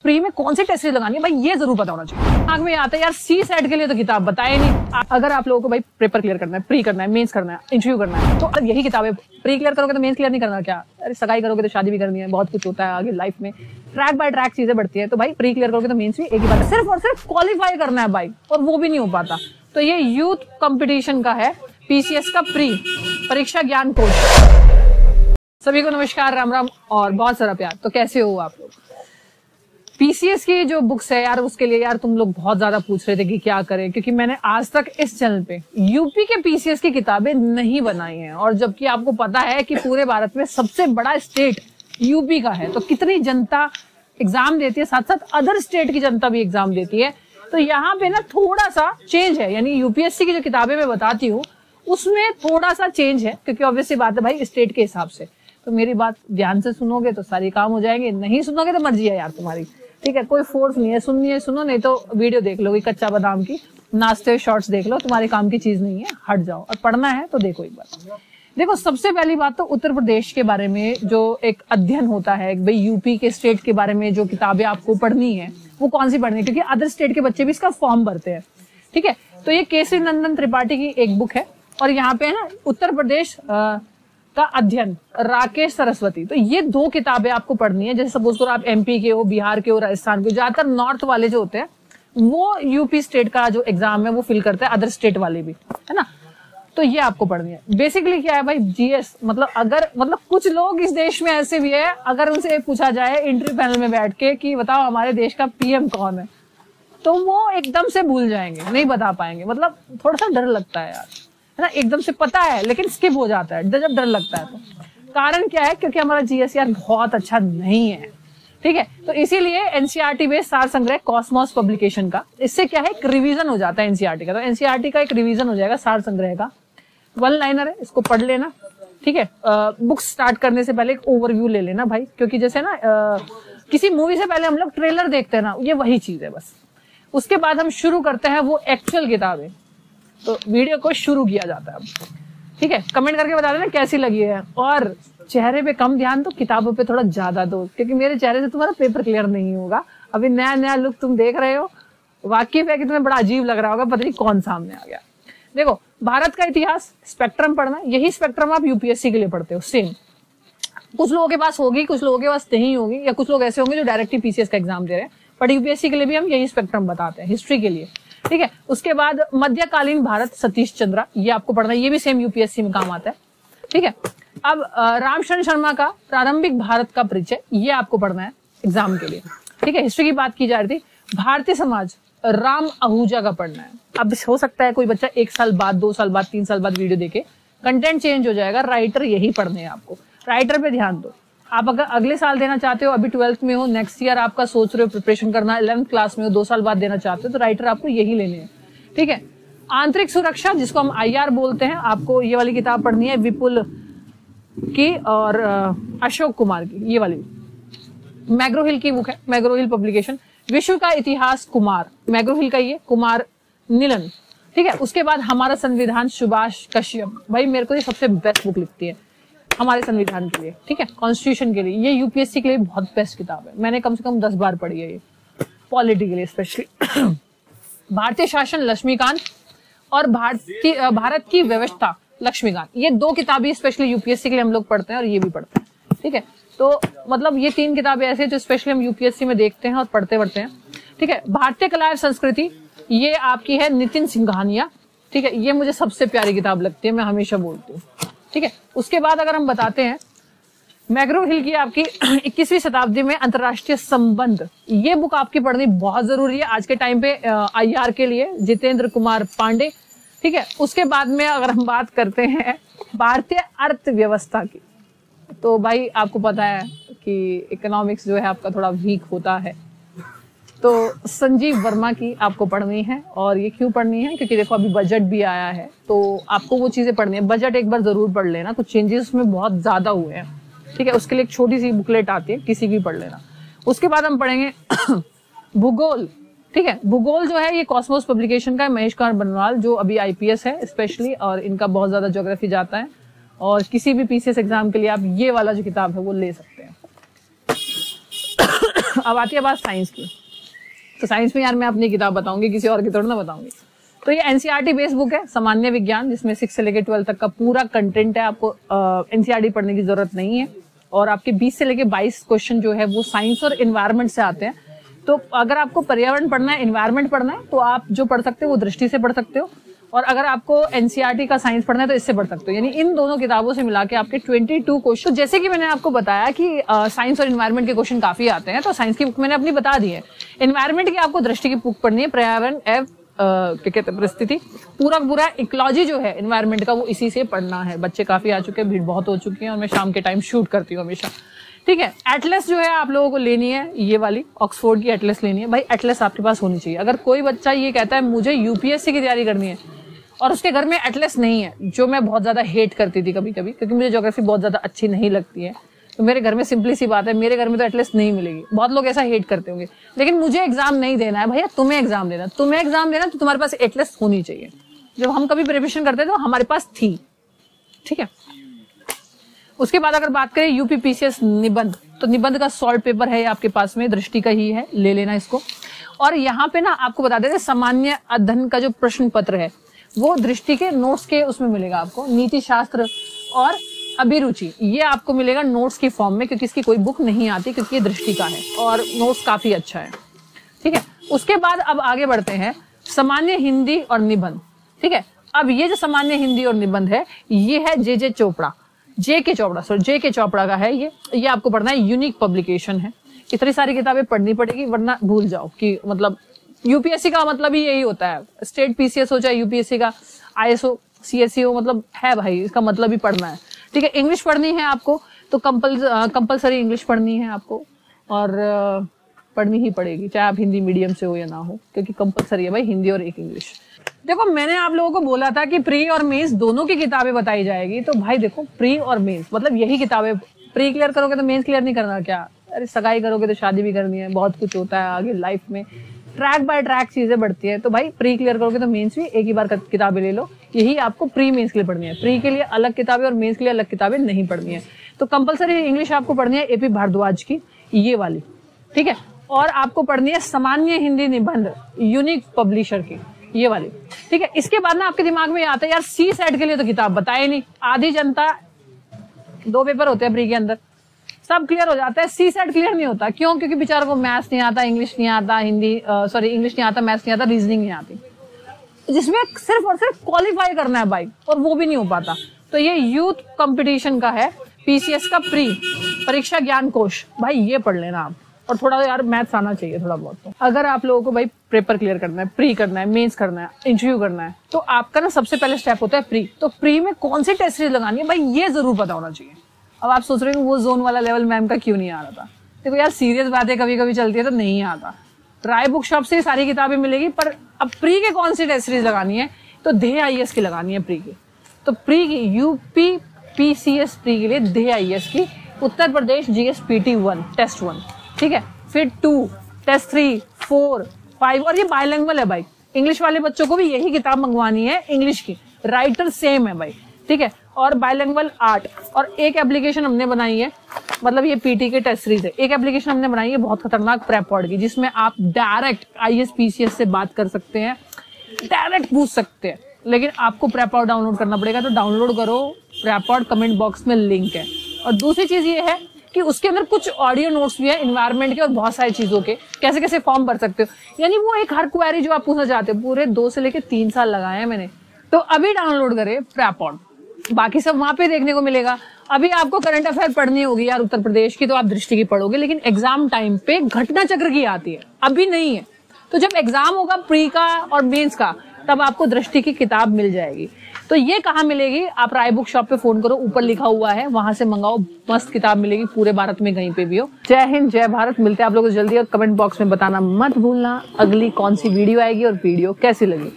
Pre में कौन सी test series लगानी है भाई, ये जरूर पता होना चाहिए। आग में आता है यार सी सेट के लिए तो किताब बताए नहीं। अगर आप लोगों को भाई पेपर क्लियर करना है, प्री करना है, मेंस करना है, इंटरव्यू करना है, तो यही किताबें। प्री क्लियर करोगे तो मेंस क्लियर नहीं करना क्या? अरे सगाई करोगे तो शादी भी करनी है, बहुत कुछ होता है आगे लाइफ में, ट्रैक बाय ट्रैक चीजें बढ़ती है। तो भाई प्री क्लियर करोगे तो मेंस भी एक ही बात है, सिर्फ और सिर्फ क्वालिफाई करना है भाई, और वो भी नहीं हो पाता। तो ये यूथ कंपटीशन का है पीसीएस का प्री परीक्षा ज्ञान कोश। सभी को नमस्कार, राम राम और बहुत सारा प्यार। तो कैसे हो आप लोग? पीसीएस की जो बुक्स है यार, उसके लिए यार तुम लोग बहुत ज्यादा पूछ रहे थे कि क्या करें, क्योंकि मैंने आज तक इस चैनल पे यूपी के पीसीएस की किताबें नहीं बनाई हैं, और जबकि आपको पता है कि पूरे भारत में सबसे बड़ा स्टेट यूपी का है, तो कितनी जनता एग्जाम देती है, साथ साथ अदर स्टेट की जनता भी एग्जाम देती है। तो यहाँ पे ना थोड़ा सा चेंज है, यानी यूपीएससी की जो किताबें मैं बताती हूँ उसमें थोड़ा सा चेंज है, क्योंकि ऑब्वियसली बात है भाई स्टेट के हिसाब से। तो मेरी बात ध्यान से सुनोगे तो सारी काम हो जाएंगे, नहीं सुनोगे तो मर्जी है यार तुम्हारी, ठीक है? कोई फोर्स नहीं है, सुननी है सुनो, नहीं तो वीडियो देख लोगे कच्चा बादाम की, नाचते हुए शॉर्ट्स देख लो, तुम्हारे काम की चीज नहीं है, हट जाओ। और पढ़ना है तो देखो एक बार। देखो सबसे पहली बात तो उत्तर प्रदेश के बारे में जो एक अध्ययन होता है भाई, यूपी के स्टेट के बारे में जो किताबें आपको पढ़नी है वो कौन सी पढ़नी है, क्योंकि अदर स्टेट के बच्चे भी इसका फॉर्म भरते हैं, ठीक है? तो ये केसरी नंदन त्रिपाठी की एक बुक है, और यहाँ पे है ना उत्तर प्रदेश का अध्ययन राकेश सरस्वती। तो ये दो किताबें आपको पढ़नी है। जैसे सपोज करो आप एमपी के हो, बिहार के हो, राजस्थान के, ज्यादातर नॉर्थ वाले जो होते हैं वो यूपी स्टेट का जो एग्जाम है वो फिल करते हैं, अदर स्टेट वाले भी, है ना? तो ये आपको पढ़नी है। बेसिकली क्या है भाई, जीएस। मतलब कुछ लोग इस देश में ऐसे भी है, अगर उनसे पूछा जाए इंटरव्यू पैनल में बैठ के कि बताओ हमारे देश का पीएम कौन है, तो वो एकदम से भूल जाएंगे, नहीं बता पाएंगे। मतलब थोड़ा सा डर लगता है यार, है ना? एकदम से पता है लेकिन स्किप हो जाता है जब डर लगता है। तो कारण क्या है? क्योंकि हमारा जीएस यार बहुत अच्छा नहीं है, ठीक है? तो इसीलिए एनसीईआरटी बेस्ड सार संग्रह कॉस्मोस पब्लिकेशन का, इससे क्या है एक रिवीजन हो जाता है एनसीईआरटी का। तो एनसीईआरटी का एक रिवीजन हो जाएगा सार संग्रह का, वन लाइनर है, इसको पढ़ लेना, ठीक है? बुक्स स्टार्ट करने से पहले एक ओवरव्यू ले लेना भाई, क्योंकि जैसे ना किसी मूवी से पहले हम लोग ट्रेलर देखते हैं ना, ये वही चीज है बस। उसके बाद हम शुरू करते हैं वो एक्चुअल किताबें, तो वीडियो को शुरू किया जाता है, ठीक है? कमेंट करके बता देना कैसी लगी है, और चेहरे पे कम ध्यान दो, किताबों पे थोड़ा ज्यादा दो, क्योंकि मेरे चेहरे से तुम्हारा पेपर क्लियर नहीं होगा। अभी नया नया लुक तुम देख रहे हो, वाकिफ है कि तुम्हें बड़ा अजीब लग रहा होगा, पता नहीं कौन सामने आ गया। देखो भारत का इतिहास स्पेक्ट्रम पढ़ना, यही स्पेक्ट्रम आप यूपीएससी के लिए पढ़ते हो सेम। कुछ लोगों के पास होगी, कुछ लोगों के पास नहीं होगी, या कुछ लोग ऐसे होंगे जो डायरेक्टली पीसीएस का एग्जाम दे रहे हैं, बट यूपीएससी के लिए भी हम यही स्पेक्ट्रम बताते हैं हिस्ट्री के लिए, ठीक है? उसके बाद मध्यकालीन भारत सतीश चंद्रा, ये आपको पढ़ना है, ये भी सेम यूपीएससी में काम आता है, ठीक है? अब रामशरण शर्मा का प्रारंभिक भारत का परिचय, ये आपको पढ़ना है एग्जाम के लिए, ठीक है? हिस्ट्री की बात की जा रही थी। भारतीय समाज राम आहूजा का पढ़ना है। अब हो सकता है कोई बच्चा 1 साल बाद, 2 साल बाद, 3 साल बाद वीडियो देखे, कंटेंट चेंज हो जाएगा, राइटर यही पढ़ने हैं आपको, राइटर पे ध्यान दो। आप अगर अगले साल देना चाहते हो, अभी 12th में हो, नेक्स्ट ईयर आपका सोच रहे हो प्रिपरेशन करना, 11th क्लास में हो, 2 साल बाद देना चाहते हो, तो राइटर आपको यही लेने हैं, ठीक है? आंतरिक सुरक्षा, जिसको हम आईआर बोलते हैं, आपको ये वाली किताब पढ़नी है, विपुल की और अशोक कुमार की, ये वाली मैग्रो हिल की बुक है, मैग्रो हिल पब्लिकेशन। विश्व का इतिहास कुमार, मैग्रो हिल का ये, कुमार नीलन, ठीक है? उसके बाद हमारा संविधान सुभाष कश्यप, भाई मेरे को ये सबसे बेस्ट बुक लिखती है हमारे संविधान के लिए, ठीक है? कॉन्स्टिट्यूशन के लिए, ये यूपीएससी के लिए बहुत बेस्ट किताब है, मैंने कम से कम 10 बार पढ़ी है ये, पॉलिटी के लिए स्पेशली। भारतीय शासन लक्ष्मीकांत और भारत की व्यवस्था लक्ष्मीकांत, ये 2 किताबें स्पेशली यूपीएससी के लिए हम लोग पढ़ते हैं, और ये भी पढ़ते हैं, ठीक है? तो मतलब ये 3 किताबें ऐसे जो स्पेशली हम यूपीएससी में देखते हैं और पढ़ते हैं, ठीक है? भारतीय कला एवं संस्कृति, ये आपकी है नितिन सिंघानिया, ठीक है? ये मुझे सबसे प्यारी किताब लगती है, मैं हमेशा बोलती हूँ, ठीक है? उसके बाद अगर हम बताते हैं मैग्रो हिल की आपकी 21वीं शताब्दी में अंतरराष्ट्रीय संबंध, ये बुक आपकी पढ़नी बहुत जरूरी है आज के टाइम पे आईआर के लिए, जितेंद्र कुमार पांडे, ठीक है? उसके बाद में अगर हम बात करते हैं भारतीय अर्थव्यवस्था की, तो भाई आपको पता है कि इकोनॉमिक्स जो है आपका थोड़ा वीक होता है, तो संजीव वर्मा की आपको पढ़नी है। और ये क्यों पढ़नी है? क्योंकि देखो अभी बजट भी आया है, तो आपको वो चीजें पढ़नी है। बजट एक बार जरूर पढ़ लेना, कुछ चेंजेस उसमें बहुत ज्यादा हुए हैं, ठीक है? उसके लिए एक छोटी सी बुकलेट आती है, किसी भी पढ़ लेना। उसके बाद हम पढ़ेंगे भूगोल, ठीक है? भूगोल जो है ये कॉस्मोस पब्लिकेशन का है, महेश कुमार बनवाल जो अभी आईपीएस है स्पेशली, और इनका बहुत ज्यादा ज्योग्राफी जाता है, और किसी भी पीसीएस एग्जाम के लिए आप ये वाला जो किताब है वो ले सकते हैं। अब आती है बात साइंस की। तो साइंस में यार मैं अपनी किताब बताऊंगी, किसी और की थोड़ी ना बताऊंगी। तो ये एनसीईआरटी बेस्ड बुक है, सामान्य विज्ञान, जिसमें 6 से लेकर 12 तक का पूरा कंटेंट है। आपको एनसीईआरटी पढ़ने की जरूरत नहीं है। और आपके 20 से लेकर 22 क्वेश्चन जो है वो साइंस और एनवायरनमेंट से आते हैं। तो अगर आपको पर्यावरण पढ़ना है, एनवायरनमेंट पढ़ना है, तो आप जो पढ़ सकते हो वो दृष्टि से पढ़ सकते हो। और अगर आपको एनसीईआरटी का साइंस पढ़ना है तो इससे पढ़ सकते हो। यानी इन दोनों किताबों से मिला के आपके 22 क्वेश्चन। जैसे कि मैंने आपको बताया कि साइंस और एनवायरनमेंट के क्वेश्चन काफी आते हैं, तो साइंस की बुक मैंने अपनी बता दी है। एनवायरनमेंट की आपको दृष्टि की बुक पढ़नी है, पर्यावरण क्या कहते हैं, परिस्थिति, पूरा इकोलॉजी जो है एनवायरनमेंट का, वो इसी से पढ़ना है। बच्चे काफी आ चुके हैं, भीड़ बहुत हो चुकी है, और मैं शाम के टाइम शूट करती हूँ हमेशा। ठीक है, एटलस जो है आप लोगों को लेनी है, ये वाली ऑक्सफोर्ड की एटलस लेनी है। भाई एटलस आपके पास होनी चाहिए। अगर कोई बच्चा ये कहता है मुझे यूपीएससी की तैयारी करनी है और उसके घर में एटलस नहीं है, जो मैं बहुत ज्यादा हेट करती थी कभी कभी, क्योंकि मुझे ज्योग्राफी बहुत ज्यादा अच्छी नहीं लगती है, तो मेरे घर में सिंपली सी बात है, मेरे घर में तो एटलस नहीं मिलेगी। बहुत लोग ऐसा हेट करते होंगे, लेकिन मुझे एग्जाम नहीं देना है भैया, तुम्हें एग्जाम देना, तुम्हें एग्जाम देना, तो तुम्हारे पास एटलस होनी चाहिए। जब हम कभी प्रिपरेशन करते थे तो हमारे पास थी। ठीक है, उसके बाद अगर बात करें यूपीपीसीएस निबंध, तो निबंध का सॉल्व पेपर है आपके पास में, दृष्टि का ही है, ले लेना इसको। और यहाँ पे ना आपको बता देते, सामान्य अध्ययन का जो प्रश्न पत्र है वो दृष्टि के नोट्स के उसमें मिलेगा आपको। नीति शास्त्र और अभिरुचि ये आपको मिलेगा नोट्स की फॉर्म में, क्योंकि इसकी कोई बुक नहीं आती, क्योंकि ये दृष्टि का है और नोट्स काफी अच्छा है। ठीक है, उसके बाद अब आगे बढ़ते हैं सामान्य हिंदी और निबंध। ठीक है, अब ये जो सामान्य हिंदी और निबंध है, ये है जे के चोपड़ा का है। ये आपको पढ़ना है, यूनिक पब्लिकेशन है। इतनी सारी किताबें पढ़नी पड़ेगी, वरना भूल जाओ कि मतलब यूपीएससी का मतलब ही यही होता है। स्टेट पीसीएस हो चाहे यूपीएससी का आईएसओ सीएससी हो, मतलब है भाई, इसका मतलब ही पढ़ना है। ठीक है, इंग्लिश पढ़नी है आपको, तो कंपलसरी इंग्लिश पढ़नी है आपको, और पढ़नी ही पड़ेगी, चाहे आप हिंदी मीडियम से हो या ना हो, क्योंकि कंपलसरी है भाई हिंदी और एक इंग्लिश। देखो, मैंने आप लोगों को बोला था कि प्री और मेंस दोनों की किताबें बताई जाएगी, तो भाई देखो, प्री और मेंस मतलब यही किताबें। प्री क्लियर करोगे तो मेंस क्लियर नहीं करना क्या? अरे सगाई करोगे तो शादी भी करनी है, बहुत कुछ होता है आगे लाइफ में, ट्रैक बाय ट्रैक चीजें बढ़ती है। तो भाई प्री क्लियर करोगे तो मेंस भी एक ही बार किताबें ले लो। यही आपको प्री मेंस के लिए पढ़नी है। प्री के लिए अलग किताबें और मेंस के लिए अलग किताबें नहीं पढ़नी है। तो कंपलसरी इंग्लिश आपको पढ़नी है एपी भारद्वाज की, ये वाली। ठीक है, और आपको पढ़नी है सामान्य हिंदी निबंध, यूनिक पब्लिशर की, ये वाली। ठीक है, इसके बाद ना आपके दिमाग में आता है यार सी सेट के लिए तो किताब बताए नहीं। आधी जनता, 2 पेपर होते हैं प्री के अंदर, सब क्लियर हो जाता है, सी सेट क्लियर नहीं होता। क्यों? क्योंकि बेचारों को मैथ्स नहीं आता, इंग्लिश नहीं आता, इंग्लिश नहीं आता, मैथ्स नहीं आता, रीजनिंग नहीं आती, जिसमें सिर्फ और सिर्फ क्वालिफाई करना है भाई, और वो भी नहीं हो पाता। तो ये यूथ कंपटीशन का है, पीसीएस का प्री परीक्षा ज्ञान कोश, भाई ये पढ़ लेना आप। और थोड़ा यार मैथ्स आना चाहिए थोड़ा बहुत। तो अगर आप लोगों को भाई पेपर क्लियर करना है, प्री करना है, मेंस करना है, इंटरव्यू करना है, तो आपका ना सबसे पहले स्टेप होता है प्री। तो प्री में कौन सी टेस्ट सीरीज लगानी है भाई, ये जरूर पता होना चाहिए। अब आप सोच रहे हो वो जोन वाला लेवल मैम का क्यों नहीं आ रहा था? देखो यार, सीरियस बातें कभी कभी चलती है तो नहीं आता। ट्राई बुक शॉप से सारी किताबें मिलेगी, पर अब प्री के कौन सी टेस्ट सीरीज लगानी है, तो ध्येय आईएएस की लगानी है प्री की। तो प्री की यूपी पीसीएस प्री के लिए ध्येय आईएएस की, उत्तर प्रदेश जीएसपीटी 1 टेस्ट 1। ठीक है, फिर 2 टेस्ट 3 4 5, और ये बायलैंग्वेज है भाई। इंग्लिश वाले बच्चों को भी यही किताब मंगवानी है, इंग्लिश की, राइटर सेम है भाई। ठीक है, और बायलैंग्वेज 8। और एक एप्लीकेशन हमने बनाई है, मतलब ये पीटी के टेस्ट सीरीज है, एक एप्लीकेशन हमने बनाई है बहुत खतरनाक प्रेपवर्ड की, जिसमें आप डायरेक्ट आईएएस पीसीएस से बात कर सकते हैं, डायरेक्ट पूछ सकते हैं। लेकिन आपको प्रेपवर्ड डाउनलोड करना पड़ेगा, तो डाउनलोड करो, प्रेपवर्ड कमेंट बॉक्स में लिंक है। और दूसरी चीज ये है कि उसके अंदर कुछ ऑडियो नोट्स भी है एनवायरनमेंट के और बहुत सारी चीजों के, कैसे कैसे फॉर्म भर सकते हो। यानी वो एक हर क्वेरी जो आप पूछना चाहते हो, पूरे 2 से लेकर 3 साल लगाए हैं मैंने। तो अभी डाउनलोड करें प्रेपवर्ड, बाकी सब वहां पे देखने को मिलेगा। अभी आपको करंट अफेयर पढ़नी होगी यार उत्तर प्रदेश की, तो आप दृष्टि की पढ़ोगे, लेकिन एग्जाम टाइम पे घटना चक्र की आती है, अभी नहीं है। तो जब एग्जाम होगा प्री का और मेंस का, तब आपको दृष्टि की किताब मिल जाएगी। तो ये कहाँ मिलेगी? आप राय बुक शॉप पे फोन करो, ऊपर लिखा हुआ है, वहां से मंगाओ, मस्त किताब मिलेगी, पूरे भारत में कहीं पे भी हो। जय हिंद, जय भारत। मिलते हैं आप लोगों को जल्दी, और कमेंट बॉक्स में बताना मत भूलना अगली कौन सी वीडियो आएगी और वीडियो कैसी लगी।